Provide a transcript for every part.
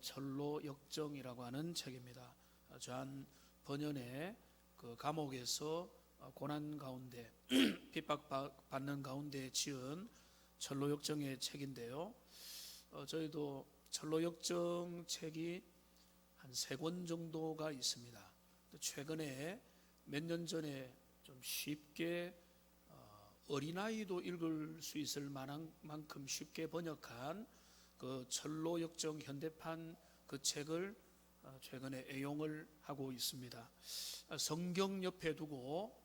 철로 역정이라고 하는 책입니다. 저한 번연에 그 감옥에서 고난 가운데 핍박받는 가운데 지은 철로 역정의 책인데요. 저희도 철로 역정 책이 한 3권 정도가 있습니다. 최근에 몇 년 전에 좀 쉽게 어린아이도 읽을 수 있을 만한 만큼 쉽게 번역한 그 철로 역정 현대판 그 책을 최근에 애용을 하고 있습니다. 성경 옆에 두고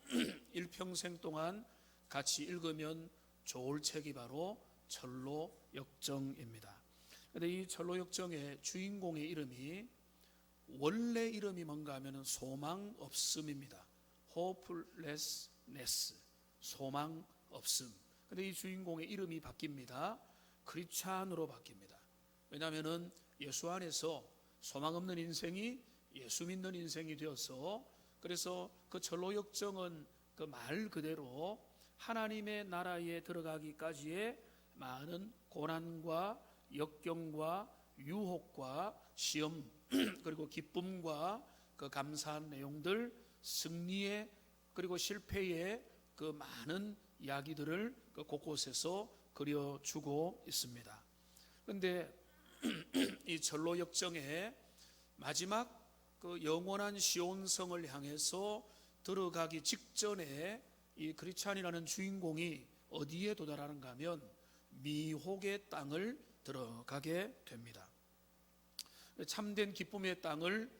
일평생 동안 같이 읽으면 좋을 책이 바로 철로 역정입니다. 그런데 이 철로 역정의 주인공의 이름이 원래 이름이 뭔가 하면 소망 없음입니다. hopelessness, 소망 없음. 그런데 이 주인공의 이름이 바뀝니다. 크리스찬으로 바뀝니다. 왜냐하면 예수 안에서 소망 없는 인생이 예수 믿는 인생이 되어서, 그래서 그 철로 역정은 그 말 그대로 하나님의 나라에 들어가기까지의 많은 고난과 역경과 유혹과 시험 그리고 기쁨과 그 감사한 내용들, 승리의 그리고 실패의 그 많은 이야기들을 그 곳곳에서 그려주고 있습니다. 그런데 이 철로 역정의 마지막 그 영원한 시온성을 향해서 들어가기 직전에 이 크리스찬이라는 주인공이 어디에 도달하는가 하면 미혹의 땅을 들어가게 됩니다. 참된 기쁨의 땅을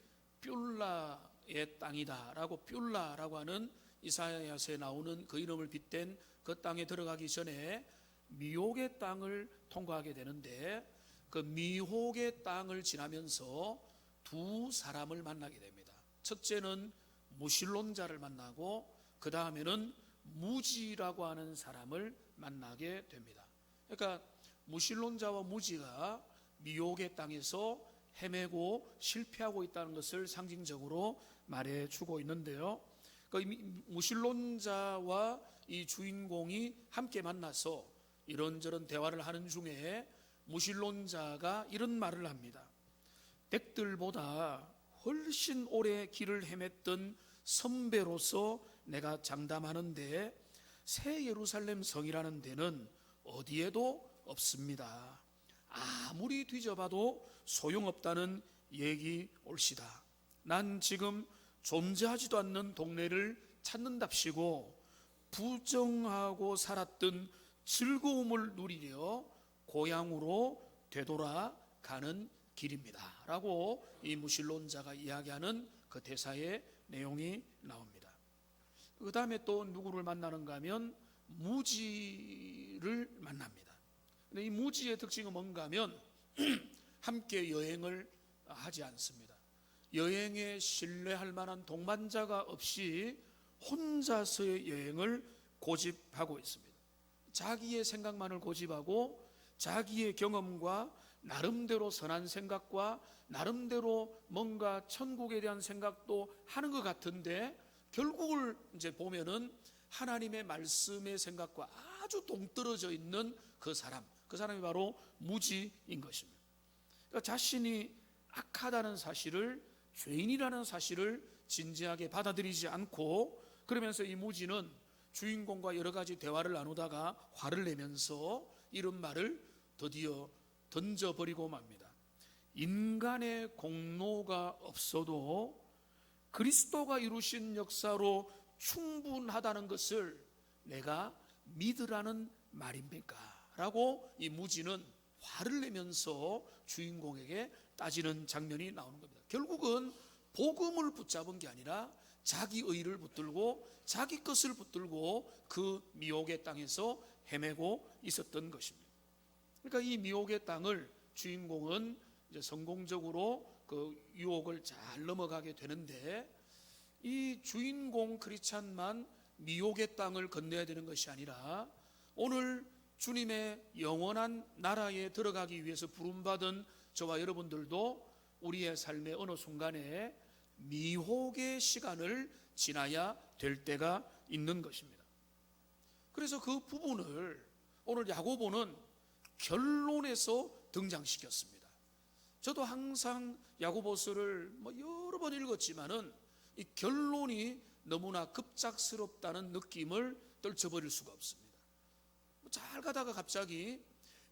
뷸라의 땅이다라고, 뷸라라고 하는 이사야서에 나오는 그 이름을 빗댄 그 땅에 들어가기 전에 미혹의 땅을 통과하게 되는데, 그 미혹의 땅을 지나면서 두 사람을 만나게 됩니다. 첫째는 무신론자를 만나고 그 다음에는 무지라고 하는 사람을 만나게 됩니다. 그러니까 무신론자와 무지가 미혹의 땅에서 헤매고 실패하고 있다는 것을 상징적으로 말해주고 있는데요. 그 무신론자와 이 주인공이 함께 만나서 이런저런 대화를 하는 중에 무신론자가 이런 말을 합니다. 댁들보다 훨씬 오래 길을 헤맸던 선배로서 내가 장담하는데 새 예루살렘 성이라는 데는 어디에도 없습니다. 아무리 뒤져봐도 소용없다는 얘기 옳시다. 난 지금 존재하지도 않는 동네를 찾는답시고 부정하고 살았던 즐거움을 누리려 고향으로 되돌아가는 길입니다 라고 이 무신론자가 이야기하는 그 대사의 내용이 나옵니다. 그 다음에 또 누구를 만나는가 하면 무지를 만납니다. 근데 이 무지의 특징은 뭔가 하면 함께 여행을 하지 않습니다. 여행에 신뢰할 만한 동반자가 없이 혼자서의 여행을 고집하고 있습니다. 자기의 생각만을 고집하고 자기의 경험과 나름대로 선한 생각과 나름대로 뭔가 천국에 대한 생각도 하는 것 같은데, 결국을 이제 보면은 하나님의 말씀의 생각과 아주 동떨어져 있는 그 사람이 바로 무지인 것입니다. 그러니까 자신이 악하다는 사실을, 죄인이라는 사실을 진지하게 받아들이지 않고, 그러면서 이 무지는 주인공과 여러 가지 대화를 나누다가 화를 내면서 이런 말을 드디어 던져버리고 맙니다. 인간의 공로가 없어도 그리스도가 이루신 역사로 충분하다는 것을 내가 믿으라는 말입니까? 라고 이 무지는 화를 내면서 주인공에게 따지는 장면이 나오는 겁니다. 결국은 복음을 붙잡은 게 아니라 자기 의를 붙들고 자기 것을 붙들고 그 미혹의 땅에서 헤매고 있었던 것입니다. 그러니까 이 미혹의 땅을 주인공은 이제 성공적으로 그 유혹을 잘 넘어가게 되는데, 이 주인공 크리스찬만 미혹의 땅을 건너야 되는 것이 아니라 오늘 주님의 영원한 나라에 들어가기 위해서 부름받은 저와 여러분들도 우리의 삶의 어느 순간에 미혹의 시간을 지나야 될 때가 있는 것입니다. 그래서 그 부분을 오늘 야고보는 결론에서 등장시켰습니다. 저도 항상 야고보서를 여러 번 읽었지만은 이 결론이 너무나 급작스럽다는 느낌을 떨쳐버릴 수가 없습니다. 잘 가다가 갑자기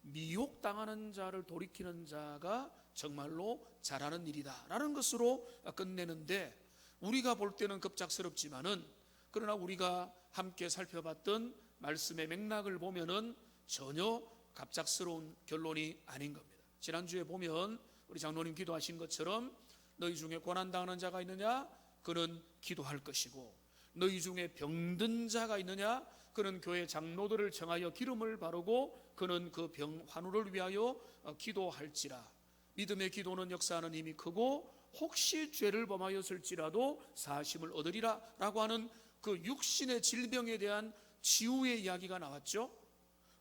미혹당하는 자를 돌이키는 자가 정말로 잘하는 일이다 라는 것으로 끝내는데, 우리가 볼 때는 급작스럽지만은 그러나 우리가 함께 살펴봤던 말씀의 맥락을 보면은 전혀 갑작스러운 결론이 아닌 겁니다. 지난주에 보면 우리 장로님 기도하신 것처럼 너희 중에 고난당하는 자가 있느냐? 그는 기도할 것이고, 너희 중에 병든 자가 있느냐? 그는 교회 장로들을 청하여 기름을 바르고 그는 그 병 환우를 위하여 기도할지라. 믿음의 기도는 역사하는 힘이 크고 혹시 죄를 범하였을지라도 사심을 얻으리라 라고 하는 그 육신의 질병에 대한 치유의 이야기가 나왔죠.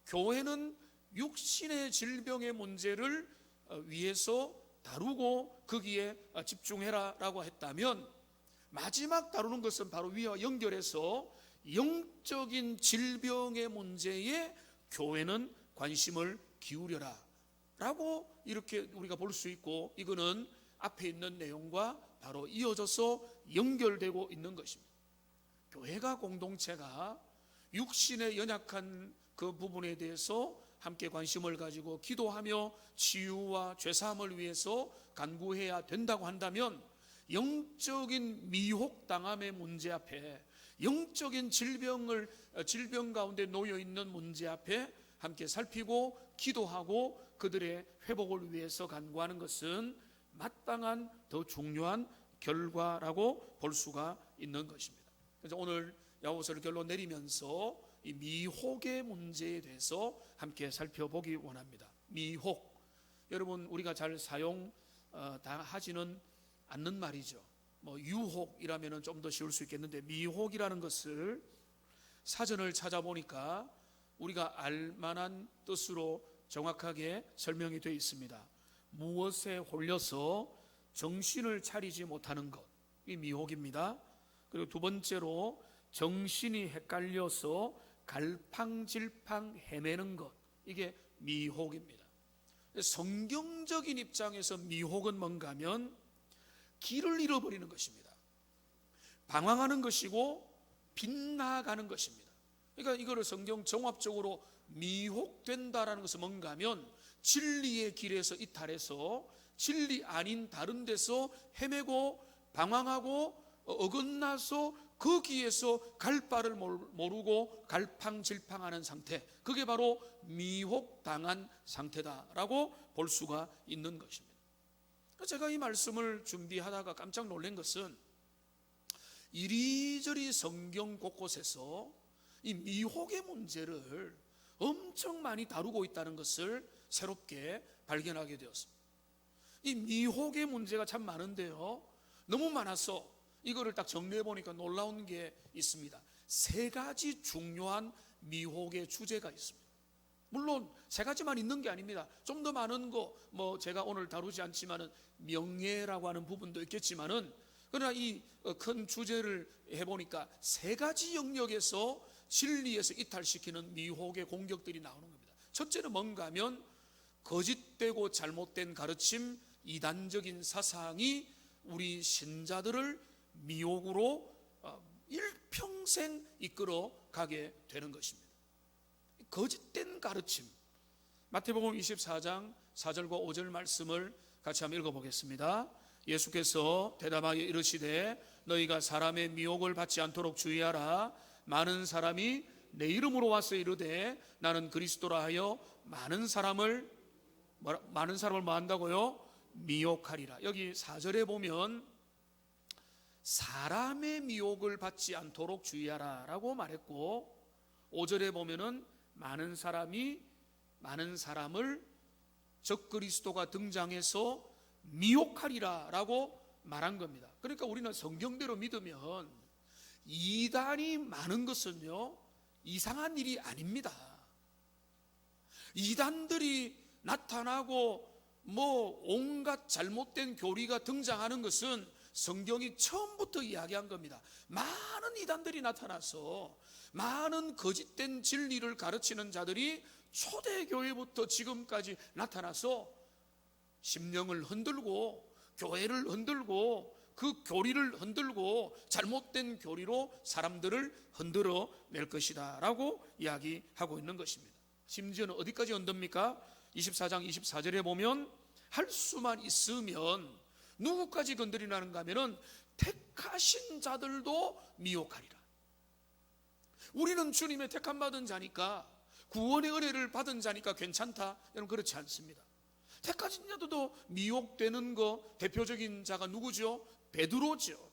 교회는 육신의 질병의 문제를 위해서 다루고 거기에 집중해라 라고 했다면, 마지막 다루는 것은 바로 위와 연결해서 영적인 질병의 문제에 교회는 관심을 기울여라 라고 이렇게 우리가 볼 수 있고, 이거는 앞에 있는 내용과 바로 이어져서 연결되고 있는 것입니다. 교회가 공동체가 육신의 연약한 그 부분에 대해서 함께 관심을 가지고 기도하며 치유와 죄사함을 위해서 간구해야 된다고 한다면, 영적인 미혹당함의 문제 앞에, 영적인 질병 가운데 놓여 있는 문제 앞에 함께 살피고 기도하고 그들의 회복을 위해서 간구하는 것은 마땅한 더 중요한 결과라고 볼 수가 있는 것입니다. 그래서 오늘 야고보서를 결론 내리면서 이 미혹의 문제에 대해서 함께 살펴보기 원합니다. 미혹, 여러분 우리가 잘 사용 다 하지는 않는 말이죠. 유혹이라면 좀 더 쉬울 수 있겠는데, 미혹이라는 것을 사전을 찾아보니까 우리가 알만한 뜻으로 정확하게 설명이 되어 있습니다. 무엇에 홀려서 정신을 차리지 못하는 것, 이 미혹입니다. 그리고 두 번째로 정신이 헷갈려서 갈팡질팡 헤매는 것, 이게 미혹입니다. 성경적인 입장에서 미혹은 뭔가 하면 길을 잃어버리는 것입니다. 방황하는 것이고 빗나가는 것입니다. 그러니까 이거를 성경 정합적으로 미혹된다라는 것은 뭔가 하면 진리의 길에서 이탈해서 진리 아닌 다른 데서 헤매고 방황하고 어긋나서 거기에서 갈 바를 모르고 갈팡질팡하는 상태, 그게 바로 미혹당한 상태다라고 볼 수가 있는 것입니다. 제가 이 말씀을 준비하다가 깜짝 놀란 것은 이리저리 성경 곳곳에서 이 미혹의 문제를 엄청 많이 다루고 있다는 것을 새롭게 발견하게 되었습니다. 이 미혹의 문제가 참 많은데요, 너무 많아서 이거를 딱 정리해 보니까 놀라운 게 있습니다. 세 가지 중요한 미혹의 주제가 있습니다. 물론 세 가지만 있는 게 아닙니다. 좀 더 많은 거 제가 오늘 다루지 않지만은 명예라고 하는 부분도 있겠지만은, 그러나 이 큰 주제를 해보니까 세 가지 영역에서 진리에서 이탈시키는 미혹의 공격들이 나오는 겁니다. 첫째는 뭔가 하면 거짓되고 잘못된 가르침, 이단적인 사상이 우리 신자들을 미혹으로 일평생 이끌어 가게 되는 것입니다. 거짓된 가르침, 마태복음 24장 4절과 5절 말씀을 같이 한번 읽어보겠습니다. 예수께서 대답하여 이르시되 너희가 사람의 미혹을 받지 않도록 주의하라. 많은 사람이 내 이름으로 와서 이르되 나는 그리스도라 하여 많은 사람을 뭐 한다고요? 미혹하리라. 여기 4절에 보면 사람의 미혹을 받지 않도록 주의하라 라고 말했고, 5절에 보면은 많은 사람을 적그리스도가 등장해서 미혹하리라 라고 말한 겁니다. 그러니까 우리는 성경대로 믿으면 이단이 많은 것은요 이상한 일이 아닙니다. 이단들이 나타나고 온갖 잘못된 교리가 등장하는 것은 성경이 처음부터 이야기한 겁니다. 많은 이단들이 나타나서 많은 거짓된 진리를 가르치는 자들이 초대교회부터 지금까지 나타나서 심령을 흔들고 교회를 흔들고 그 교리를 흔들고 잘못된 교리로 사람들을 흔들어 낼 것이다 라고 이야기하고 있는 것입니다. 심지어는 어디까지 흔듭니까? 24장 24절에 보면 할 수만 있으면 누구까지 건드리나는가 하면은 택하신 자들도 미혹하리라. 우리는 주님의 택함받은 자니까, 구원의 은혜를 받은 자니까 괜찮다. 여러분, 그렇지 않습니다. 택하신 자들도 미혹되는 거 대표적인 자가 누구죠? 베드로죠.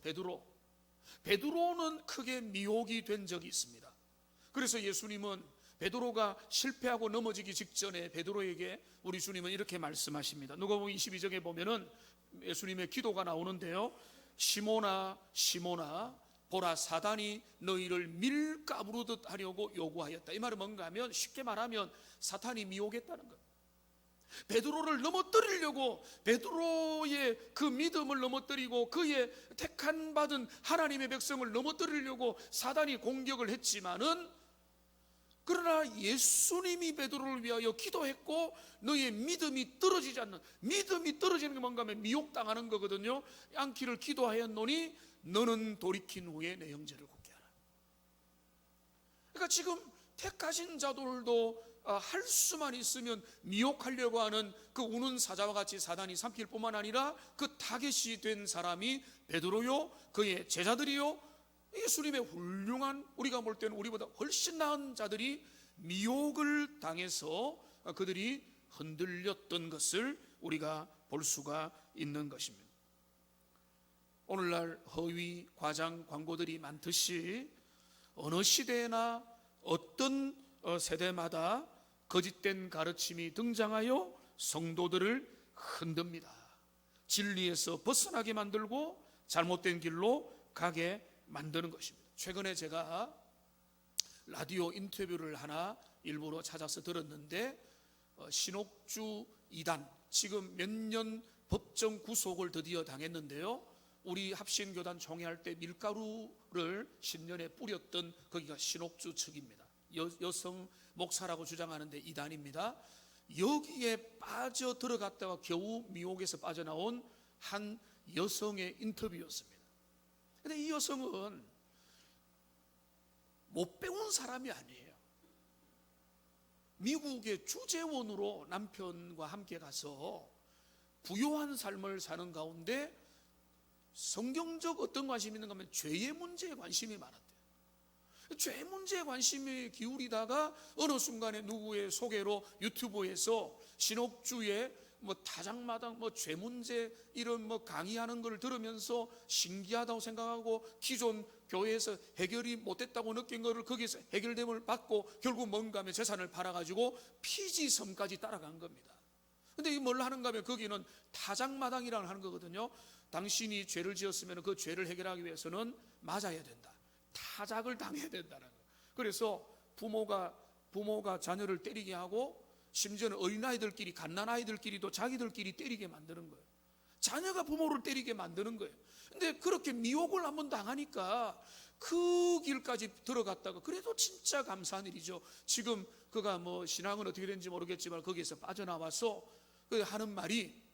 베드로는 크게 미혹이 된 적이 있습니다. 그래서 예수님은 베드로가 실패하고 넘어지기 직전에 베드로에게 우리 주님은 이렇게 말씀하십니다. 누가복음 22장에 보면은 예수님의 기도가 나오는데요, 시몬아 시몬아 보라, 사단이 너희를 밀가부르듯 하려고 요구하였다. 이 말은 뭔가 하면, 쉽게 말하면 사탄이 미혹했다는 거예요. 베드로를 넘어뜨리려고, 베드로의 그 믿음을 넘어뜨리고 그의 택한 받은 하나님의 백성을 넘어뜨리려고 사단이 공격을 했지만은, 그러나 예수님이 베드로를 위하여 기도했고 너의 믿음이 떨어지지 않는, 믿음이 떨어지는 게 뭔가 하면 미혹당하는 거거든요. 양키를 기도하였노니 너는 돌이킨 후에 내 형제를 굳게 하라. 그러니까 지금 택하신 자들도 할 수만 있으면 미혹하려고 하는 그 우는 사자와 같이 사단이 삼킬 뿐만 아니라 그 타겟이 된 사람이 베드로요, 그의 제자들이요, 예수님의 훌륭한, 우리가 볼 때는 우리보다 훨씬 나은 자들이 미혹을 당해서 그들이 흔들렸던 것을 우리가 볼 수가 있는 것입니다. 오늘날 허위 과장 광고들이 많듯이 어느 시대나 어떤 세대마다 거짓된 가르침이 등장하여 성도들을 흔듭니다. 진리에서 벗어나게 만들고 잘못된 길로 가게 만드는 것입니다. 최근에 제가 라디오 인터뷰를 하나 일부러 찾아서 들었는데, 신옥주 이단, 지금 몇 년 법정 구속을 드디어 당했는데요, 우리 합신교단 총회할 때 밀가루를 신년에 뿌렸던 거기가 신옥주 측입니다. 여성 목사라고 주장하는데 이단입니다. 여기에 빠져 들어갔다가 겨우 미혹에서 빠져나온 한 여성의 인터뷰였습니다. 근데 이 여성은 못 배운 사람이 아니에요. 미국의 주재원으로 남편과 함께 가서 부유한 삶을 사는 가운데 성경적 어떤 관심이 있는가 하면 죄의 문제에 관심이 많았대요. 죄 문제에 관심이 기울이다가 어느 순간에 누구의 소개로 유튜브에서 신옥주의 타작마당 죄 문제 이런 강의하는 걸 들으면서 신기하다고 생각하고 기존 교회에서 해결이 못됐다고 느낀 거를 거기서 해결됨을 받고 결국 뭔가 하면 재산을 팔아가지고 피지 섬까지 따라간 겁니다. 근데 이 뭘 하는가 하면 거기는 타작마당이라고 하는 거거든요. 당신이 죄를 지었으면 그 죄를 해결하기 위해서는 맞아야 된다, 타작을 당해야 된다는 거예요. 그래서 부모가 자녀를 때리게 하고, 심지어는 어린아이들끼리, 갓난아이들끼리도 자기들끼리 때리게 만드는 거예요. 자녀가 부모를 때리게 만드는 거예요. 근데 그렇게 미혹을 한번 당하니까 그 길까지 들어갔다가, 그래도 진짜 감사한 일이죠. 지금 그가 신앙은 어떻게 되는지 모르겠지만 거기에서 빠져나와서 하는 말이,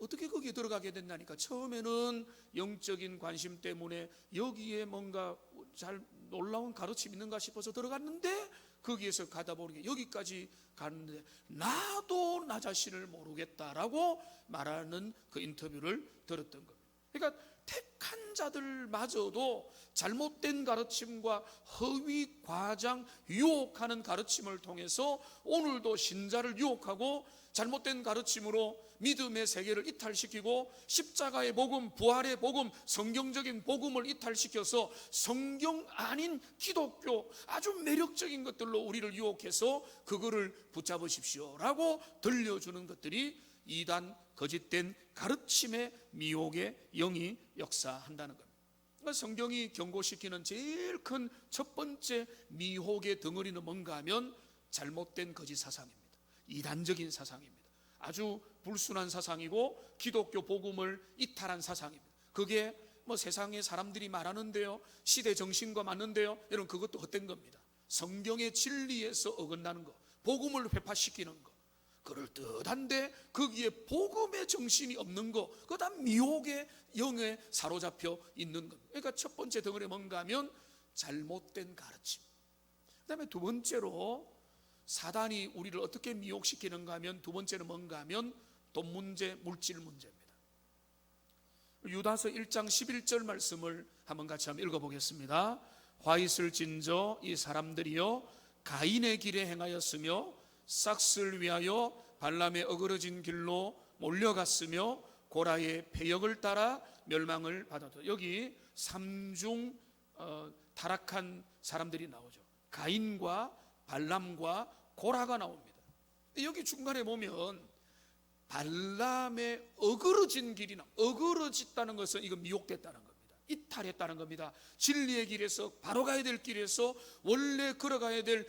어떻게 거기에 들어가게 됐냐니까, 처음에는 영적인 관심 때문에 여기에 뭔가 잘 놀라운 가르침이 있는가 싶어서 들어갔는데, 거기에서 가다 보니 여기까지 가는데 나도 나 자신을 모르겠다라고 말하는 그 인터뷰를 들었던 겁니다. 그러니까 택한 자들마저도 잘못된 가르침과 허위 과장 유혹하는 가르침을 통해서 오늘도 신자를 유혹하고 잘못된 가르침으로 믿음의 세계를 이탈시키고 십자가의 복음, 부활의 복음, 성경적인 복음을 이탈시켜서 성경 아닌 기독교 아주 매력적인 것들로 우리를 유혹해서 그거를 붙잡으십시오 라고 들려주는 것들이 이단, 거짓된 가르침의 미혹의 영이 역사한다는 겁니다. 그러니까 성경이 경고시키는 제일 큰 첫 번째 미혹의 덩어리는 뭔가 하면 잘못된 거짓 사상입니다. 이단적인 사상입니다. 아주 불순한 사상이고 기독교 복음을 이탈한 사상입니다. 그게 세상에 사람들이 말하는데요, 시대 정신과 맞는데요, 여러분 그것도 헛된 겁니다. 성경의 진리에서 어긋나는 거, 복음을 회파시키는 거, 그럴듯한데 거기에 복음의 정신이 없는 거, 그거 다 미혹의 영에 사로잡혀 있는 겁니다. 그러니까 첫 번째 덩어리 뭔가 하면 잘못된 가르침. 그 다음에 두 번째로 사단이 우리를 어떻게 미혹시키는가 하면, 두 번째는 뭔가 하면 돈 문제, 물질 문제입니다. 유다서 1장 11절 말씀을 한번 같이 한번 읽어보겠습니다. 화 있을진저 이 사람들이여 가인의 길에 행하였으며 싹스를 위하여 발람의 어그러진 길로 몰려갔으며 고라의 패역을 따라 멸망을 받았다. 여기 삼중 타락한 사람들이 나오죠. 가인과 발람과 고라가 나옵니다. 여기 중간에 보면 발람의 어그러진 길이 나옵니다. 어그러졌다는 것은 이거 미혹됐다는 겁니다. 이탈했다는 겁니다. 진리의 길에서, 바로 가야 될 길에서, 원래 걸어가야 될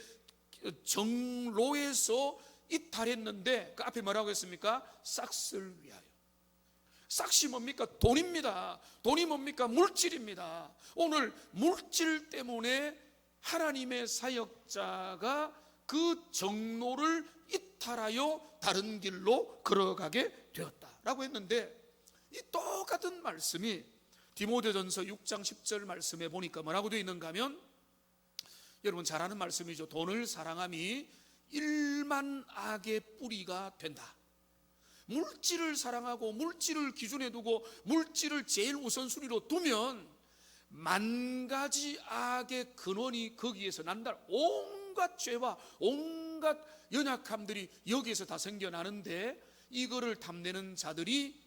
정로에서 이탈했는데, 그 앞에 뭐라고 했습니까? 싹스를 위하여. 싹시 뭡니까? 돈입니다. 돈이 뭡니까? 물질입니다. 오늘 물질 때문에 하나님의 사역자가 그 정로를 이탈하여 다른 길로 걸어가게 되었다라고 했는데, 이 똑같은 말씀이 디모데전서 6장 10절 말씀에 보니까 뭐라고 되어 있는가 하면, 여러분 잘 아는 말씀이죠. 돈을 사랑함이 일만 악의 뿌리가 된다. 물질을 사랑하고 물질을 기준에 두고 물질을 제일 우선순위로 두면 만 가지 악의 근원이 거기에서 난다. 온갖 죄와 온갖 연약함들이 여기에서 다 생겨나는데, 이거를 탐내는 자들이,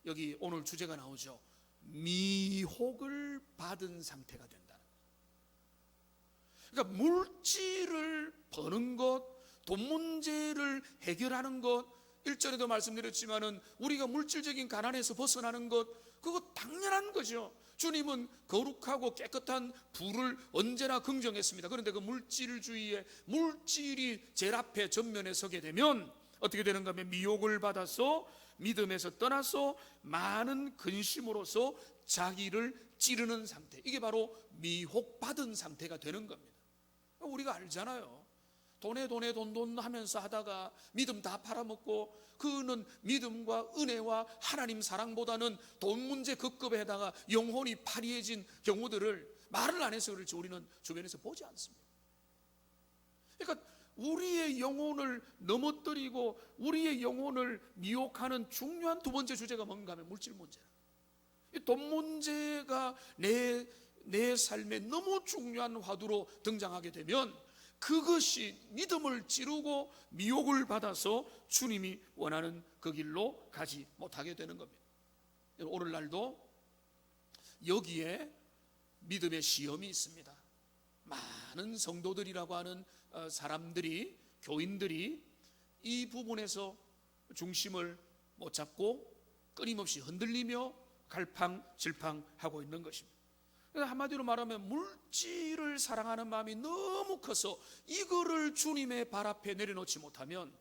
여기 오늘 주제가 나오죠. 미혹을 받은 상태가 된다. 그러니까 물질을 버는 것, 돈 문제를 해결하는 것, 일전에도 말씀드렸지만은 우리가 물질적인 가난에서 벗어나는 것, 그거 당연한 거죠. 주님은 거룩하고 깨끗한 부를 언제나 긍정했습니다. 그런데 그 물질주의에, 물질이 제일 앞에 전면에 서게 되면 어떻게 되는가 하면 미혹을 받아서 믿음에서 떠나서 많은 근심으로서 자기를 찌르는 상태, 이게 바로 미혹받은 상태가 되는 겁니다. 우리가 알잖아요. 돈 하면서 하다가 믿음 다 팔아먹고, 그는 믿음과 은혜와 하나님 사랑보다는 돈 문제 급급에다가 영혼이 파리해진 경우들을 말을 안 해서 그렇지 우리는 주변에서 보지 않습니다. 그러니까 우리의 영혼을 넘어뜨리고 우리의 영혼을 미혹하는 중요한 두 번째 주제가 뭔가 하면 물질 문제라. 이 돈 문제가 내 삶에 너무 중요한 화두로 등장하게 되면 그것이 믿음을 찌르고 미혹을 받아서 주님이 원하는 그 길로 가지 못하게 되는 겁니다. 오늘날도 여기에 믿음의 시험이 있습니다. 많은 성도들이라고 하는 사람들이, 교인들이 이 부분에서 중심을 못 잡고 끊임없이 흔들리며 갈팡질팡하고 있는 것입니다. 한마디로 말하면 물질을 사랑하는 마음이 너무 커서 이거를 주님의 발 앞에 내려놓지 못하면,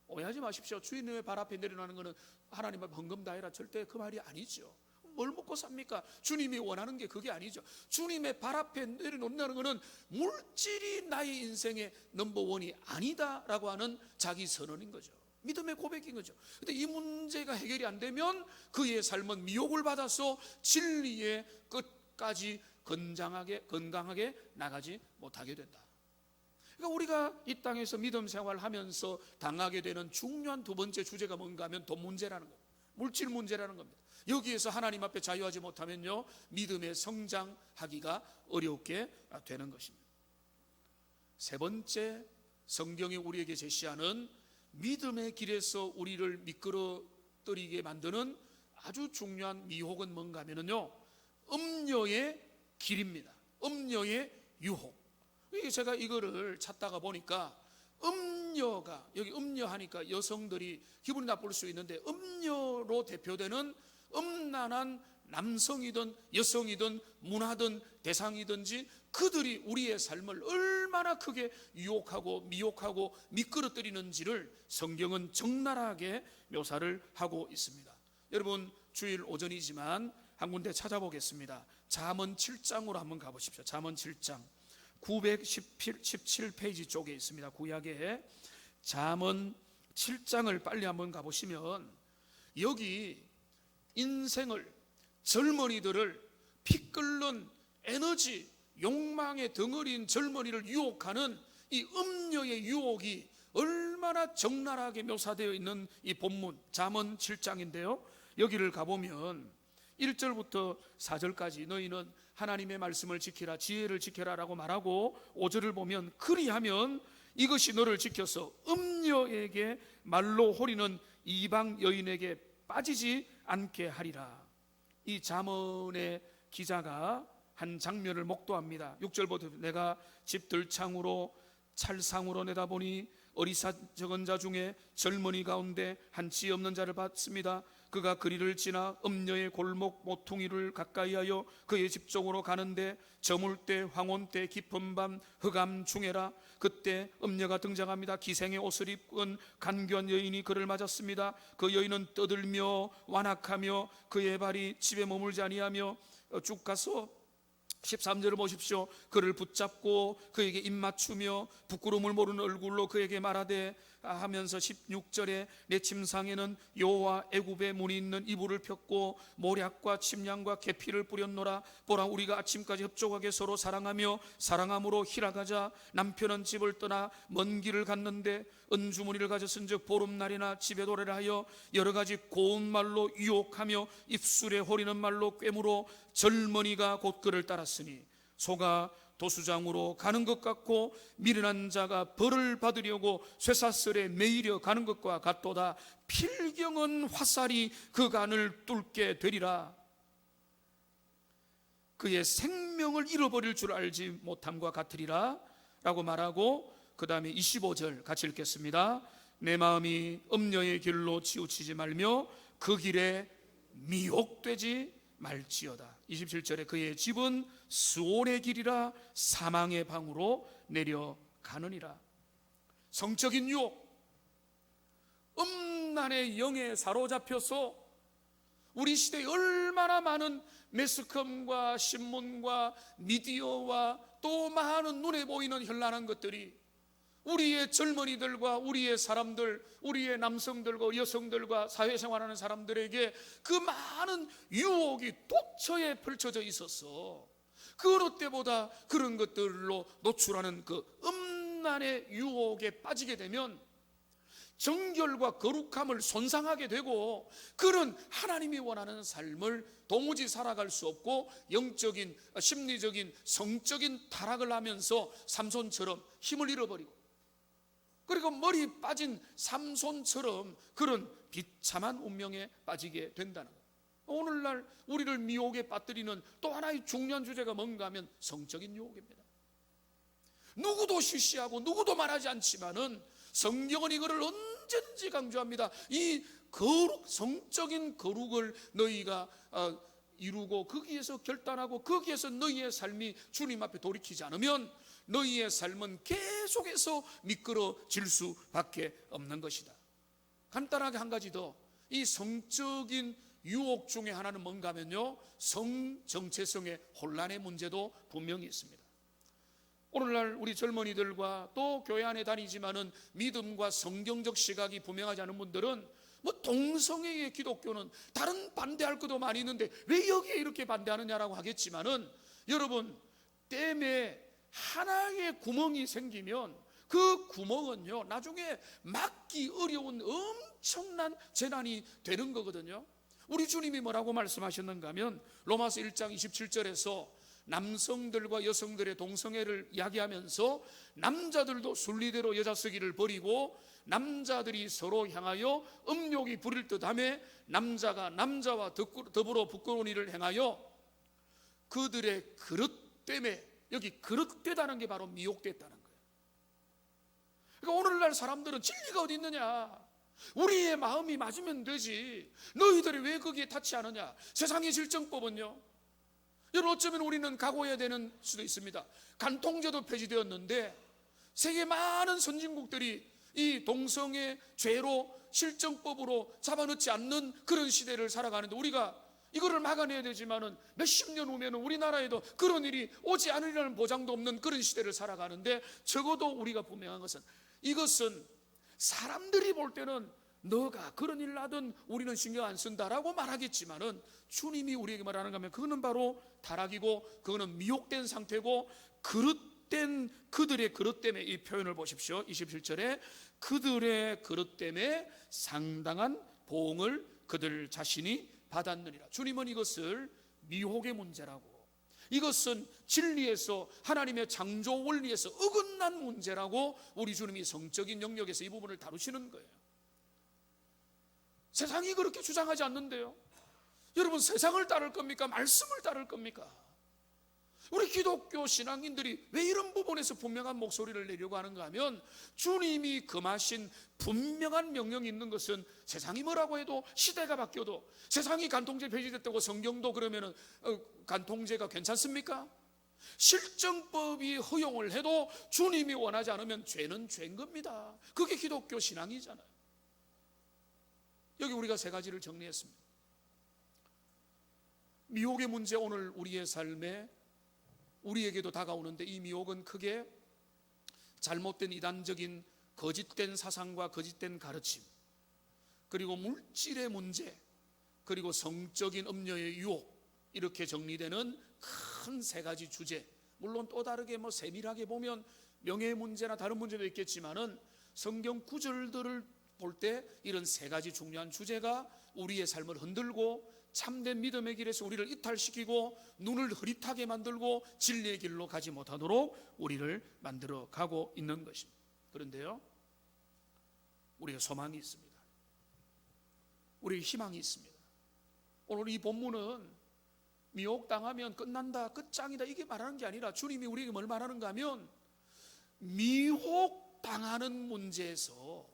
오해하지 마십시오. 주님의 발 앞에 내려놓는 것은 하나님 앞에 헌금 다 해라, 절대 그 말이 아니죠. 뭘 먹고 삽니까? 주님이 원하는 게 그게 아니죠. 주님의 발 앞에 내려놓는다는 것은 물질이 나의 인생의 넘버원이 아니다라고 하는 자기 선언인 거죠. 믿음의 고백인 거죠. 근데 이 문제가 해결이 안 되면 그의 삶은 미혹을 받아서 진리의 끝까지 건강하게 나가지 못하게 된다. 그러니까 우리가 이 땅에서 믿음 생활하면서 당하게 되는 중요한 두 번째 주제가 뭔가 하면 돈 문제라는 겁니다. 물질 문제라는 겁니다. 여기에서 하나님 앞에 자유하지 못하면요, 믿음의 성장하기가 어렵게 되는 것입니다. 세 번째, 성경이 우리에게 제시하는 믿음의 길에서 우리를 미끄러뜨리게 만드는 아주 중요한 미혹은 뭔가 하면요, 음녀의 길입니다. 음녀의 유혹. 제가 이거를 찾다가 보니까 음녀가, 여기 음녀하니까 여성들이 기분이 나쁠 수 있는데, 음녀로 대표되는 음란한 남성이든 여성이든 문화든 대상이든지 그들이 우리의 삶을 얼마나 크게 유혹하고 미혹하고 미끄러뜨리는지를 성경은 적나라하게 묘사를 하고 있습니다. 여러분, 주일 오전이지만 한 군데 찾아보겠습니다. 잠언 7장으로 한번 가보십시오. 잠언 7장 917페이지 쪽에 있습니다. 구약에 잠언 7장을 빨리 한번 가보시면 여기 인생을, 젊은이들을 피 끓는 에너지, 욕망의 덩어리인 젊은이를 유혹하는 이 음녀의 유혹이 얼마나 적나라하게 묘사되어 있는 이 본문 잠언 7장인데요 여기를 가보면 1절부터 4절까지 너희는 하나님의 말씀을 지키라, 지혜를 지켜라 라고 말하고 5절을 보면 그리하면 이것이 너를 지켜서 음녀에게 말로 호리는 이방 여인에게 빠지지 않게 하리라. 이 잠언의 기자가 한 장면을 목도합니다. 6절부터 내가 집 들창으로 찰상으로 내다보니 어리석은 자 중에 젊은이 가운데 한치 없는 자를 봤습니다. 그가 거리를 지나 음녀의 골목 모퉁이를 가까이하여 그의 집 쪽으로 가는데 저물 때 황혼 때 깊은 밤 흑암 중에라. 그때 음녀가 등장합니다. 기생의 옷을 입은 간교한 여인이 그를 맞았습니다. 그 여인은 떠들며 완악하며 그의 발이 집에 머물지 아니하며 쭉 가서 13절을 보십시오. 그를 붙잡고 그에게 입맞추며 부끄러움을 모르는 얼굴로 그에게 말하되 하면서 16절에 내 침상에는 여호와 애굽의 문이 있는 이불을 폈고 모략과 침량과 계피를 뿌렸노라. 보라 우리가 아침까지 흡족하게 서로 사랑하며 사랑함으로 희락하자. 남편은 집을 떠나 먼 길을 갔는데 은주머니를 가졌은즉 보름날이나 집에 도래라 하여 여러 가지 고운 말로 유혹하며 입술에 호리는 말로 꿰물어 젊은이가 곧 그를 따랐으니 소가 도수장으로 가는 것 같고 미련한 자가 벌을 받으려고 쇠사슬에 매이려 가는 것과 같도다. 필경은 화살이 그 간을 뚫게 되리라. 그의 생명을 잃어버릴 줄 알지 못함과 같으리라 라고 말하고 그 다음에 25절 같이 읽겠습니다. 내 마음이 음녀의 길로 치우치지 말며 그 길에 미혹되지 말지어다. 27절에 그의 집은 스올의 길이라 사망의 방으로 내려가느니라. 성적인 유혹, 음란의 영에 사로잡혀서 우리 시대에 얼마나 많은 매스컴과 신문과 미디어와 또 많은 눈에 보이는 현란한 것들이 우리의 젊은이들과 우리의 사람들, 우리의 남성들과 여성들과 사회생활하는 사람들에게 그 많은 유혹이 도처에 펼쳐져 있어서 그 어느 때보다 그런 것들로 노출하는 그 음란의 유혹에 빠지게 되면 정결과 거룩함을 손상하게 되고 그런 하나님이 원하는 삶을 도무지 살아갈 수 없고 영적인, 심리적인, 성적인 타락을 하면서 삼손처럼 힘을 잃어버리고 그리고 머리 빠진 삼손처럼 그런 비참한 운명에 빠지게 된다는 거예요. 오늘날 우리를 미혹에 빠뜨리는 또 하나의 중요한 주제가 뭔가 하면 성적인 유혹입니다. 누구도 쉬쉬하고 누구도 말하지 않지만은 성경은 이거를 언제든지 강조합니다. 이 거룩, 성적인 거룩을 너희가 이루고 거기에서 결단하고 거기에서 너희의 삶이 주님 앞에 돌이키지 않으면 너희의 삶은 계속해서 미끄러질 수밖에 없는 것이다. 간단하게 한 가지 더, 이 성적인 유혹 중에 하나는 뭔가 하면요, 성정체성의 혼란의 문제도 분명히 있습니다. 오늘날 우리 젊은이들과 또 교회 안에 다니지만은 믿음과 성경적 시각이 분명하지 않은 분들은 뭐 동성애의 기독교는 다른 반대할 것도 많이 있는데 왜 여기에 이렇게 반대하느냐라고 하겠지만은 여러분, 댐에 하나의 구멍이 생기면 그 구멍은요 나중에 막기 어려운 엄청난 재난이 되는 거거든요. 우리 주님이 뭐라고 말씀하셨는가 하면 로마서 1장 27절에서 남성들과 여성들의 동성애를 이야기하면서 남자들도 순리대로 여자 쓰기를 버리고 남자들이 서로 향하여 음욕이 부릴 듯하며 남자가 남자와 더불어 부끄러운 일을 행하여 그들의 그릇됨에, 여기 그릇되다는 게 바로 미혹됐다는 거예요. 그러니까 오늘날 사람들은 진리가 어디 있느냐, 우리의 마음이 맞으면 되지, 너희들이 왜 거기에 닿지 않느냐. 세상의 질정법은요, 여러분 어쩌면 우리는 각오해야 되는 수도 있습니다. 간통죄도 폐지되었는데 세계 많은 선진국들이 이 동성애 죄로 실정법으로 잡아넣지 않는 그런 시대를 살아가는데 우리가 이거를 막아내야 되지만은 몇십 년 후면은 우리나라에도 그런 일이 오지 않으리라는 보장도 없는 그런 시대를 살아가는데 적어도 우리가 분명한 것은 이것은 사람들이 볼 때는 너가 그런 일 나든 우리는 신경 안 쓴다라고 말하겠지만은, 주님이 우리에게 말하는 거면 그거는 바로 타락이고 그거는 미혹된 상태고, 그릇된 그들의 그릇 때문에, 이 표현을 보십시오. 27절에 그들의 그릇 때문에 상당한 보응을 그들 자신이 받았느니라. 주님은 이것을 미혹의 문제라고, 이것은 진리에서, 하나님의 창조 원리에서 어긋난 문제라고 우리 주님이 성적인 영역에서 이 부분을 다루시는 거예요. 세상이 그렇게 주장하지 않는데요. 여러분, 세상을 따를 겁니까? 말씀을 따를 겁니까? 우리 기독교 신앙인들이 왜 이런 부분에서 분명한 목소리를 내려고 하는가 하면, 주님이 금하신 분명한 명령이 있는 것은 세상이 뭐라고 해도, 시대가 바뀌어도, 세상이 간통죄 폐지됐다고 성경도 그러면은 간통죄가 괜찮습니까? 실정법이 허용을 해도 주님이 원하지 않으면 죄는 죄인 겁니다. 그게 기독교 신앙이잖아요. 여기 우리가 세 가지를 정리했습니다. 미혹의 문제, 오늘 우리의 삶에 우리에게도 다가오는데, 이 미혹은 크게 잘못된 이단적인 거짓된 사상과 거짓된 가르침, 그리고 물질의 문제, 그리고 성적인 음료의 유혹, 이렇게 정리되는 큰 세 가지 주제. 물론 또 다르게 세밀하게 보면 명예의 문제나 다른 문제도 있겠지만은, 성경 구절들을 볼 때 이런 세 가지 중요한 주제가 우리의 삶을 흔들고 참된 믿음의 길에서 우리를 이탈시키고 눈을 흐릿하게 만들고 진리의 길로 가지 못하도록 우리를 만들어 가고 있는 것입니다. 그런데요, 우리가 소망이 있습니다. 우리의 희망이 있습니다. 오늘 이 본문은 미혹당하면 끝난다, 끝장이다, 이게 말하는 게 아니라, 주님이 우리에게 뭘 말하는가 하면, 미혹당하는 문제에서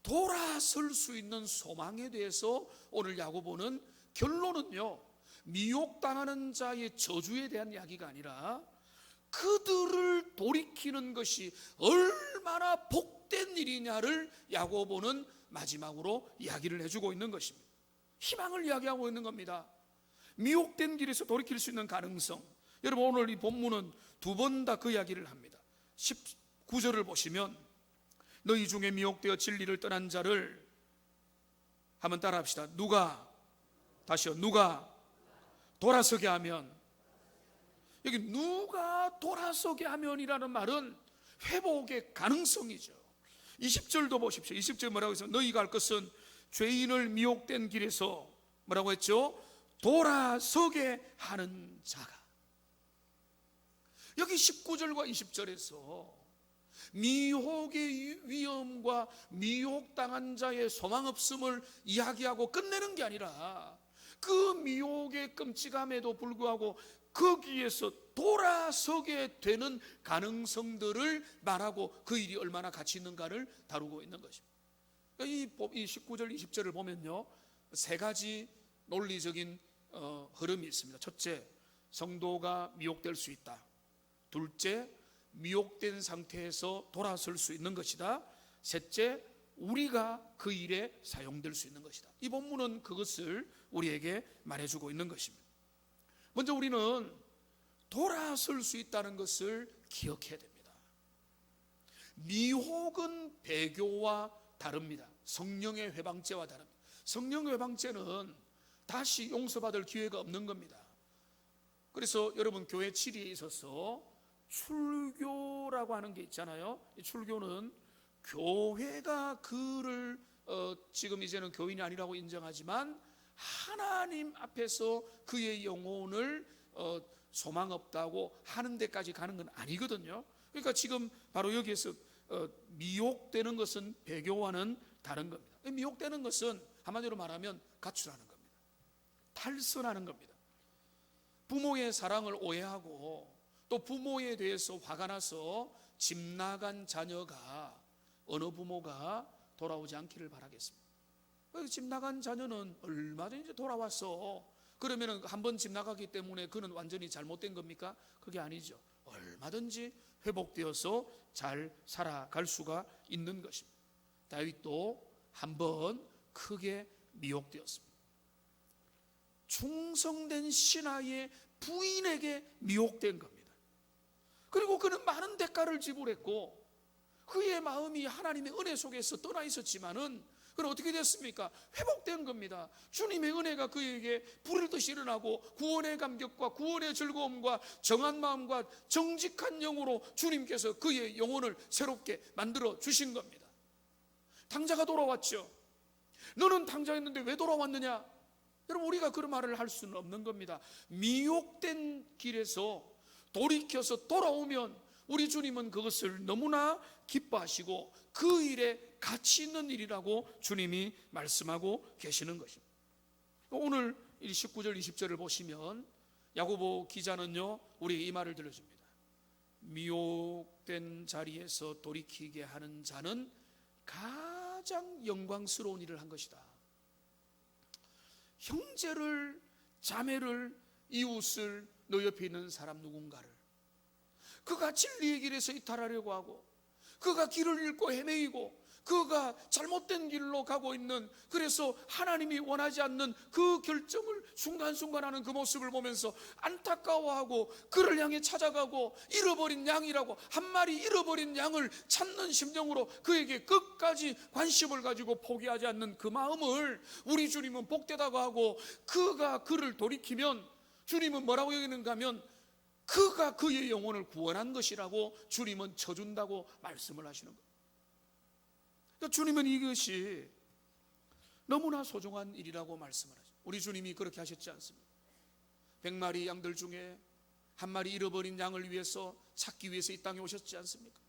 돌아설 수 있는 소망에 대해서 오늘 야고보는, 결론은요, 미혹당하는 자의 저주에 대한 이야기가 아니라 그들을 돌이키는 것이 얼마나 복된 일이냐를 야고보는 마지막으로 이야기를 해주고 있는 것입니다. 희망을 이야기하고 있는 겁니다. 미혹된 길에서 돌이킬 수 있는 가능성. 여러분, 오늘 이 본문은 두 번 다 그 이야기를 합니다. 19절을 보시면, 너희 중에 미혹되어 진리를 떠난 자를, 한번 따라합시다. 누가, 다시요, 누가 돌아서게 하면. 여기 누가 돌아서게 하면이라는 말은 회복의 가능성이죠. 20절도 보십시오. 20절 뭐라고 했어요? 너희가 할 것은 죄인을 미혹된 길에서, 뭐라고 했죠? 돌아서게 하는 자가. 여기 19절과 20절에서 미혹의 위험과 미혹당한 자의 소망 없음을 이야기하고 끝내는 게 아니라, 그 미혹의 끔찍함에도 불구하고 거기에서 돌아서게 되는 가능성들을 말하고 그 일이 얼마나 가치 있는가를 다루고 있는 것입니다. 이 19절 20절을 보면요, 세 가지 논리적인 흐름이 있습니다. 첫째, 성도가 미혹될 수 있다. 둘째, 미혹된 상태에서 돌아설 수 있는 것이다. 셋째, 우리가 그 일에 사용될 수 있는 것이다. 이 본문은 그것을 우리에게 말해주고 있는 것입니다. 먼저 우리는 돌아설 수 있다는 것을 기억해야 됩니다. 미혹은 배교와 다릅니다. 성령의 회방죄와 다릅니다. 성령의 회방죄는 다시 용서받을 기회가 없는 겁니다. 그래서 여러분, 교회 치리에 있어서 출교라고 하는 게 있잖아요. 이 출교는 교회가 그를 지금 이제는 교인이 아니라고 인정하지만 하나님 앞에서 그의 영혼을 소망 없다고 하는 데까지 가는 건 아니거든요. 그러니까 지금 바로 여기에서 미혹되는 것은 배교와는 다른 겁니다. 미혹되는 것은 한마디로 말하면 가출하는 겁니다. 탈선하는 겁니다. 부모의 사랑을 오해하고 또 부모에 대해서 화가 나서 집 나간 자녀가, 어느 부모가 돌아오지 않기를 바라겠습니다. 집 나간 자녀는 얼마든지 돌아왔어. 그러면 한 번 집 나가기 때문에 그는 완전히 잘못된 겁니까? 그게 아니죠. 얼마든지 회복되어서 잘 살아갈 수가 있는 것입니다. 다윗도 한 번 크게 미혹되었습니다. 충성된 신하의 부인에게 미혹된 겁니다. 그리고 그는 많은 대가를 지불했고, 그의 마음이 하나님의 은혜 속에서 떠나 있었지만은 그럼 어떻게 됐습니까? 회복된 겁니다. 주님의 은혜가 그에게 불을 듯이 일어나고 구원의 감격과 구원의 즐거움과 정한 마음과 정직한 영으로 주님께서 그의 영혼을 새롭게 만들어 주신 겁니다. 탕자가 돌아왔죠. 너는 탕자였는데 왜 돌아왔느냐? 여러분, 우리가 그런 말을 할 수는 없는 겁니다. 미혹된 길에서 돌이켜서 돌아오면 우리 주님은 그것을 너무나 기뻐하시고 그 일에 가치 있는 일이라고 주님이 말씀하고 계시는 것입니다. 오늘 19절 20절을 보시면 야고보 기자는요, 우리에게 이 말을 들려줍니다. 미혹된 자리에서 돌이키게 하는 자는 가장 영광스러운 일을 한 것이다. 형제를, 자매를, 이웃을, 너 옆에 있는 사람 누군가를 그가 진리의 길에서 이탈하려고 하고 그가 길을 잃고 헤매이고 그가 잘못된 길로 가고 있는, 그래서 하나님이 원하지 않는 그 결정을 순간순간 하는 그 모습을 보면서 안타까워하고 그를 향해 찾아가고 잃어버린 양이라고, 한 마리 잃어버린 양을 찾는 심정으로 그에게 끝까지 관심을 가지고 포기하지 않는 그 마음을 우리 주님은 복되다고 하고, 그가 그를 돌이키면 주님은 뭐라고 여기는가 하면 그가 그의 영혼을 구원한 것이라고 주님은 쳐준다고 말씀을 하시는 거예요. 그러니까 주님은 이것이 너무나 소중한 일이라고 말씀을 하죠. 우리 주님이 그렇게 하셨지 않습니까? 100마리 양들 중에 한 마리 잃어버린 양을 위해서 찾기 위해서 이 땅에 오셨지 않습니까?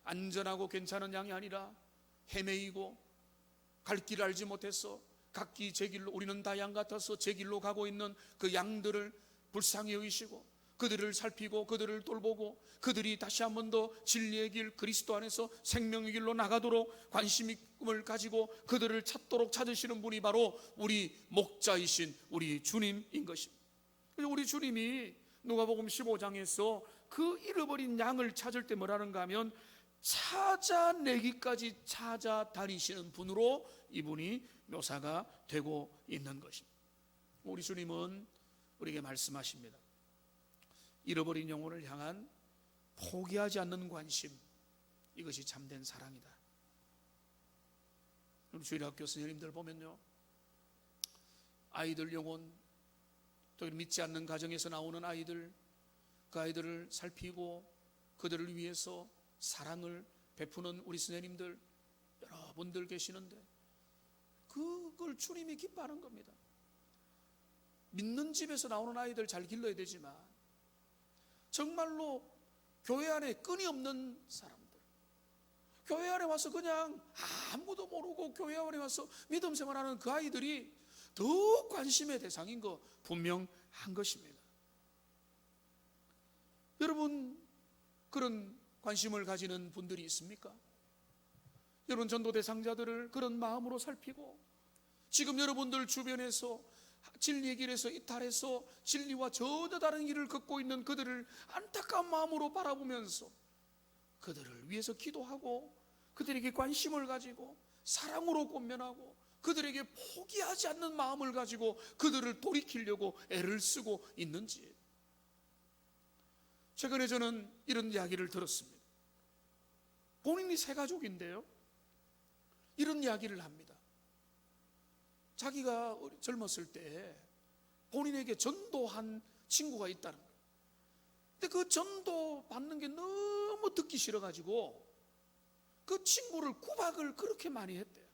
안전하고 괜찮은 양이 아니라 헤매이고 갈 길을 알지 못해서 각기 제 길로, 우리는 다 양 같아서 제 길로 가고 있는 그 양들을 불쌍히 여기시고 그들을 살피고 그들을 돌보고 그들이 다시 한 번 더 진리의 길, 그리스도 안에서 생명의 길로 나가도록 관심을 가지고 그들을 찾도록 찾으시는 분이 바로 우리 목자이신 우리 주님인 것입니다. 우리 주님이 누가복음 15장에서 그 잃어버린 양을 찾을 때 뭐라는가 하면 찾아내기까지 찾아다니시는 분으로 이분이 묘사가 되고 있는 것입니다. 우리 주님은 우리에게 말씀하십니다. 잃어버린 영혼을 향한 포기하지 않는 관심, 이것이 참된 사랑이다. 우리 주일학교 선생님들 보면요, 아이들 영혼, 또 믿지 않는 가정에서 나오는 아이들, 그 아이들을 살피고 그들을 위해서 사랑을 베푸는 우리 선생님들 여러분들 계시는데 그걸 주님이 기뻐하는 겁니다. 믿는 집에서 나오는 아이들 잘 길러야 되지만 정말로 교회 안에 끈이 없는 사람들, 교회 안에 와서 그냥 아무도 모르고 교회 안에 와서 믿음 생활하는 그 아이들이 더 관심의 대상인 거 분명한 것입니다. 여러분, 그런 관심을 가지는 분들이 있습니까? 여러분, 전도 대상자들을 그런 마음으로 살피고 지금 여러분들 주변에서 진리의 길에서 이탈해서 진리와 전혀 다른 길을 걷고 있는 그들을 안타까운 마음으로 바라보면서 그들을 위해서 기도하고 그들에게 관심을 가지고 사랑으로 권면하고 그들에게 포기하지 않는 마음을 가지고 그들을 돌이키려고 애를 쓰고 있는지. 최근에 저는 이런 이야기를 들었습니다. 본인이 세 가족인데요, 이런 이야기를 합니다. 자기가 젊었을 때 본인에게 전도한 친구가 있다는 거예요. 근데 그 전도 받는 게 너무 듣기 싫어가지고 그 친구를 구박을 그렇게 많이 했대요.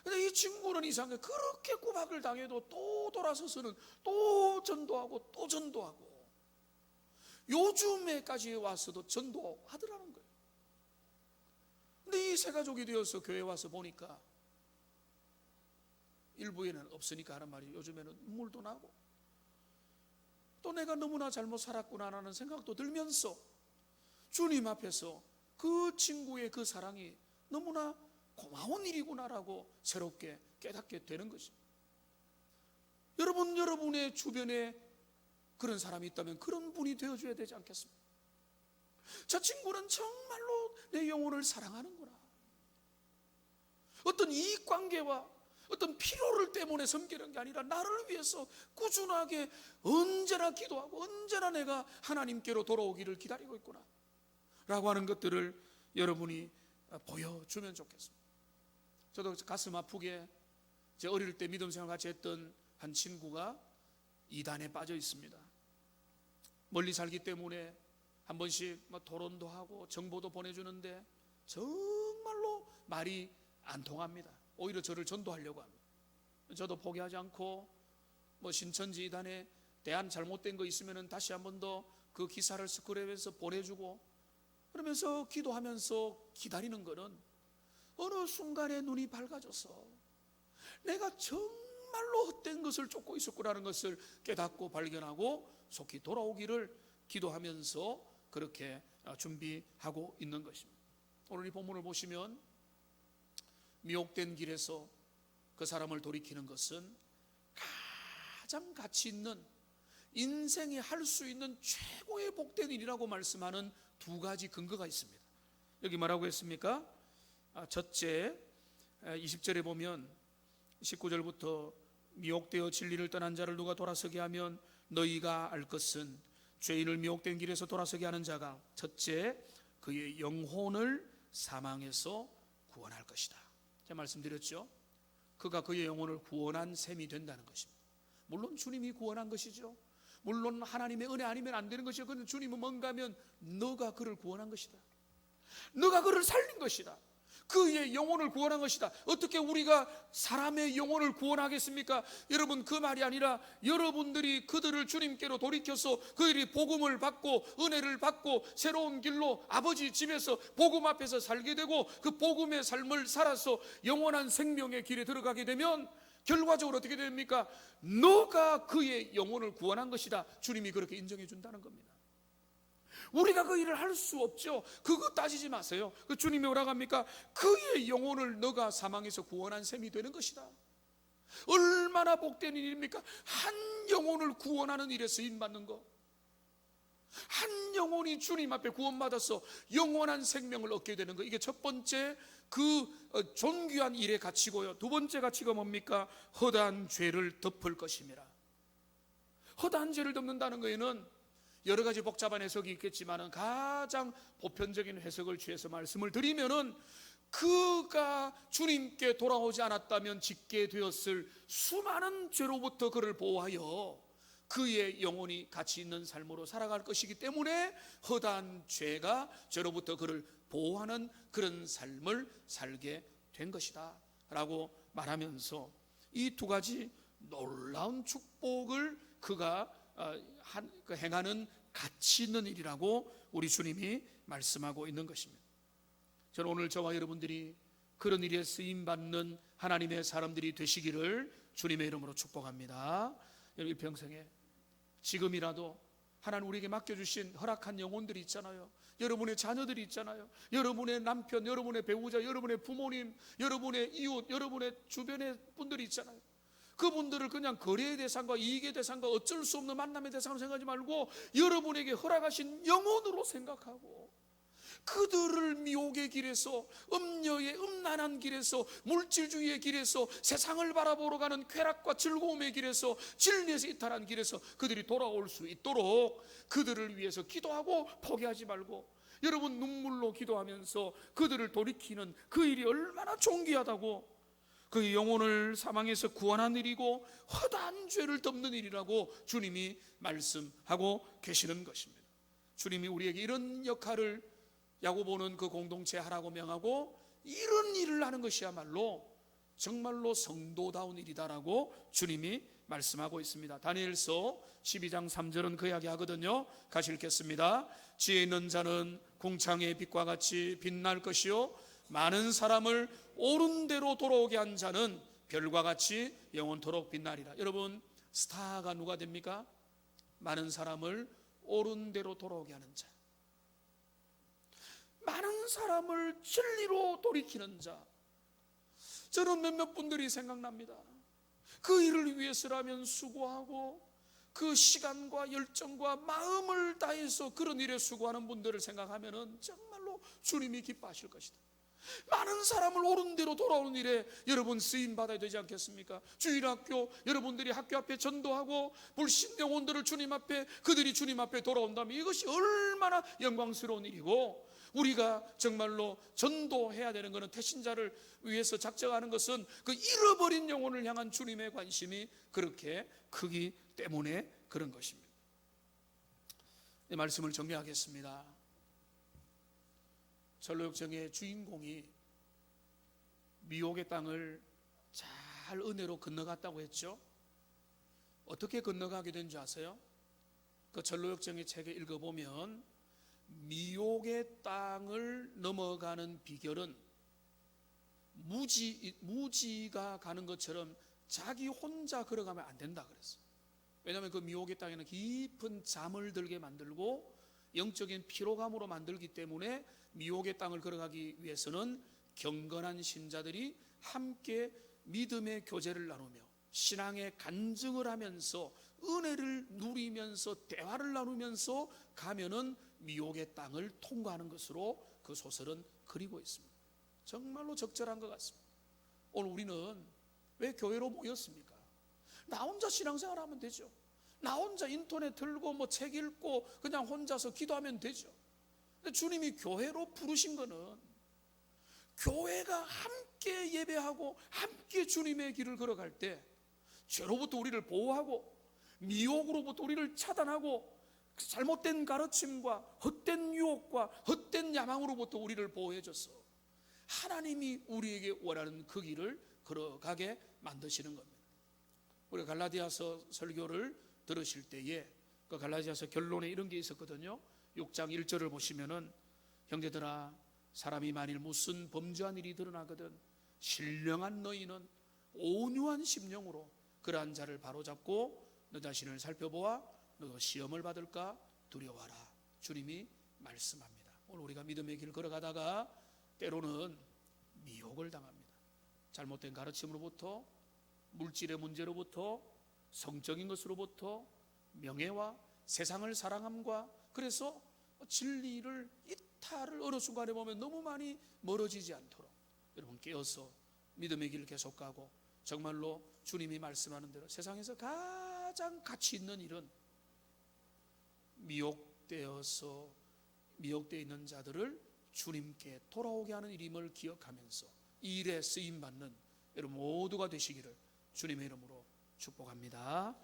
근데 이 친구는 이상하게 그렇게 구박을 당해도 또 돌아서서는 또 전도하고 또 전도하고 요즘에까지 와서도 전도하더라는 거예요. 근데 이 세 가족이 되어서 교회 와서 보니까 일부에는 없으니까 하는 말이, 요즘에는 눈물도 나고 또 내가 너무나 잘못 살았구나라는 생각도 들면서 주님 앞에서 그 친구의 그 사랑이 너무나 고마운 일이구나라고 새롭게 깨닫게 되는 것입니다. 여러분의 주변에 그런 사람이 있다면 그런 분이 되어줘야 되지 않겠습니까? 저 친구는 정말로 내 영혼을 사랑하는구나. 어떤 이익관계와 어떤 필요를 때문에 섬기는 게 아니라 나를 위해서 꾸준하게 언제나 기도하고 언제나 내가 하나님께로 돌아오기를 기다리고 있구나 라고 하는 것들을 여러분이 보여주면 좋겠습니다. 저도 가슴 아프게 제 어릴 때 믿음 생활 같이 했던 한 친구가 이단에 빠져 있습니다. 멀리 살기 때문에 한 번씩 토론도 하고 정보도 보내주는데 정말로 말이 안 통합니다. 오히려 저를 전도하려고 합니다. 저도 포기하지 않고 신천지 이단에 대한 잘못된 거 있으면 다시 한 번 더 그 기사를 스크랩해서 보내주고, 그러면서 기도하면서 기다리는 거는 어느 순간에 눈이 밝아져서 내가 정말로 헛된 것을 쫓고 있었구나는 것을 깨닫고 발견하고 속히 돌아오기를 기도하면서 그렇게 준비하고 있는 것입니다. 오늘 이 본문을 보시면 미혹된 길에서 그 사람을 돌이키는 것은 가장 가치 있는, 인생이 할 수 있는 최고의 복된 일이라고 말씀하는 두 가지 근거가 있습니다. 여기 뭐라고 했습니까? 첫째, 20절에 보면 19절부터 미혹되어 진리를 떠난 자를 누가 돌아서게 하면 너희가 알 것은 죄인을 미혹된 길에서 돌아서게 하는 자가 첫째 그의 영혼을 사망에서 구원할 것이다. 제가 말씀드렸죠. 그가 그의 영혼을 구원한 셈이 된다는 것입니다. 물론 주님이 구원한 것이죠. 물론 하나님의 은혜 아니면 안 되는 것이죠. 그런데 주님은 뭔가 하면 너가 그를 구원한 것이다. 너가 그를 살린 것이다. 그의 영혼을 구원한 것이다. 어떻게 우리가 사람의 영혼을 구원하겠습니까? 여러분, 그 말이 아니라 여러분들이 그들을 주님께로 돌이켜서 그들이 복음을 받고 은혜를 받고 새로운 길로 아버지 집에서 복음 앞에서 살게 되고 그 복음의 삶을 살아서 영원한 생명의 길에 들어가게 되면 결과적으로 어떻게 됩니까? 너가 그의 영혼을 구원한 것이다. 주님이 그렇게 인정해 준다는 겁니다. 우리가 그 일을 할 수 없죠. 그거 따지지 마세요. 그 주님이 뭐라고 합니까? 그의 영혼을 너가 사망에서 구원한 셈이 되는 것이다. 얼마나 복된 일입니까? 한 영혼을 구원하는 일에 쓰임받는 거. 한 영혼이 주님 앞에 구원받아서 영원한 생명을 얻게 되는 거. 이게 첫 번째 그 존귀한 일의 가치고요. 두 번째 가치가 뭡니까? 허다한 죄를 덮을 것입니다. 허다한 죄를 덮는다는 거에는 여러 가지 복잡한 해석이 있겠지만 가장 보편적인 해석을 취해서 말씀을 드리면은 그가 주님께 돌아오지 않았다면 짓게 되었을 수많은 죄로부터 그를 보호하여 그의 영혼이 가치 있는 삶으로 살아갈 것이기 때문에 허다한 죄로부터 그를 보호하는 그런 삶을 살게 된 것이다 라고 말하면서 이 두 가지 놀라운 축복을 그가 행하는 가치 있는 일이라고 우리 주님이 말씀하고 있는 것입니다. 저는 오늘 저와 여러분들이 그런 일에 쓰임받는 하나님의 사람들이 되시기를 주님의 이름으로 축복합니다. 여러분, 일평생에 지금이라도 하나님 우리에게 맡겨주신 허락한 영혼들이 있잖아요. 여러분의 자녀들이 있잖아요. 여러분의 남편, 여러분의 배우자, 여러분의 부모님, 여러분의 이웃, 여러분의 주변의 분들이 있잖아요. 그분들을 그냥 거래의 대상과 이익의 대상과 어쩔 수 없는 만남의 대상으로 생각하지 말고 여러분에게 허락하신 영혼으로 생각하고 그들을 미혹의 길에서, 음녀의 음란한 길에서, 물질주의의 길에서, 세상을 바라보러 가는 쾌락과 즐거움의 길에서, 진리에서 이탈한 길에서 그들이 돌아올 수 있도록 그들을 위해서 기도하고 포기하지 말고 여러분 눈물로 기도하면서 그들을 돌이키는 그 일이 얼마나 존귀하다고, 그 영혼을 사망에서 구원한 일이고 허다한 죄를 덮는 일이라고 주님이 말씀하고 계시는 것입니다. 주님이 우리에게 이런 역할을 야고보는 그 공동체에 하라고 명하고 이런 일을 하는 것이야말로 정말로 성도다운 일이다라고 주님이 말씀하고 있습니다. 다니엘서 12장 3절은 그 이야기 하거든요. 같이 읽겠습니다. 지혜 있는 자는 궁창의 빛과 같이 빛날 것이요 많은 사람을 옳은 대로 돌아오게 한 자는 별과 같이 영원토록 빛나리라. 여러분, 스타가 누가 됩니까? 많은 사람을 옳은 대로 돌아오게 하는 자, 많은 사람을 진리로 돌이키는 자. 저는 몇몇 분들이 생각납니다. 그 일을 위해서라면 수고하고 그 시간과 열정과 마음을 다해서 그런 일에 수고하는 분들을 생각하면 정말로 주님이 기뻐하실 것이다. 많은 사람을 옳은 대로 돌아오는 일에 여러분 쓰임받아야 되지 않겠습니까? 주일학교 여러분들이 학교 앞에 전도하고 불신 영혼들을 주님 앞에, 그들이 주님 앞에 돌아온다면 이것이 얼마나 영광스러운 일이고, 우리가 정말로 전도해야 되는 것은, 태신자를 위해서 작정하는 것은 그 잃어버린 영혼을 향한 주님의 관심이 그렇게 크기 때문에 그런 것입니다. 이 말씀을 정리하겠습니다. 전로역정의 주인공이 미혹의 땅을 잘 은혜로 건너갔다고 했죠. 어떻게 건너가게 된 줄 아세요? 그 전로역정의 책에 읽어보면 미혹의 땅을 넘어가는 비결은 무지가 가는 것처럼 자기 혼자 걸어가면 안 된다 그랬어요. 왜냐하면 그 미혹의 땅에는 깊은 잠을 들게 만들고 영적인 피로감으로 만들기 때문에 미혹의 땅을 걸어가기 위해서는 경건한 신자들이 함께 믿음의 교제를 나누며 신앙의 간증을 하면서 은혜를 누리면서 대화를 나누면서 가면은 미혹의 땅을 통과하는 것으로 그 소설은 그리고 있습니다. 정말로 적절한 것 같습니다. 오늘 우리는 왜 교회로 모였습니까? 나 혼자 신앙생활 하면 되죠. 나 혼자 인터넷 들고 뭐 책 읽고 그냥 혼자서 기도하면 되죠. 근데 주님이 교회로 부르신 거는 교회가 함께 예배하고 함께 주님의 길을 걸어갈 때 죄로부터 우리를 보호하고 미혹으로부터 우리를 차단하고 잘못된 가르침과 헛된 유혹과 헛된 야망으로부터 우리를 보호해 줬어. 하나님이 우리에게 원하는 그 길을 걸어가게 만드시는 겁니다. 우리 갈라디아서 설교를 들으실 때에 그 갈라디아서 결론에 이런 게 있었거든요. 6장 1절을 보시면은 형제들아 사람이 만일 무슨 범죄한 일이 드러나거든 신령한 너희는 온유한 심령으로 그러한 자를 바로잡고 너 자신을 살펴보아 너도 시험을 받을까 두려워하라. 주님이 말씀합니다. 오늘 우리가 믿음의 길을 걸어가다가 때로는 미혹을 당합니다. 잘못된 가르침으로부터, 물질의 문제로부터, 성적인 것으로부터, 명예와 세상을 사랑함과, 그래서 진리를 이탈을 어느 순간에 보면 너무 많이 멀어지지 않도록 여러분 깨어서 믿음의 길을 계속 가고, 정말로 주님이 말씀하는 대로 세상에서 가장 가치 있는 일은 미혹되어 있는 자들을 주님께 돌아오게 하는 일임을 기억하면서 이 일에 쓰임받는 여러분 모두가 되시기를 주님의 이름으로 축복합니다.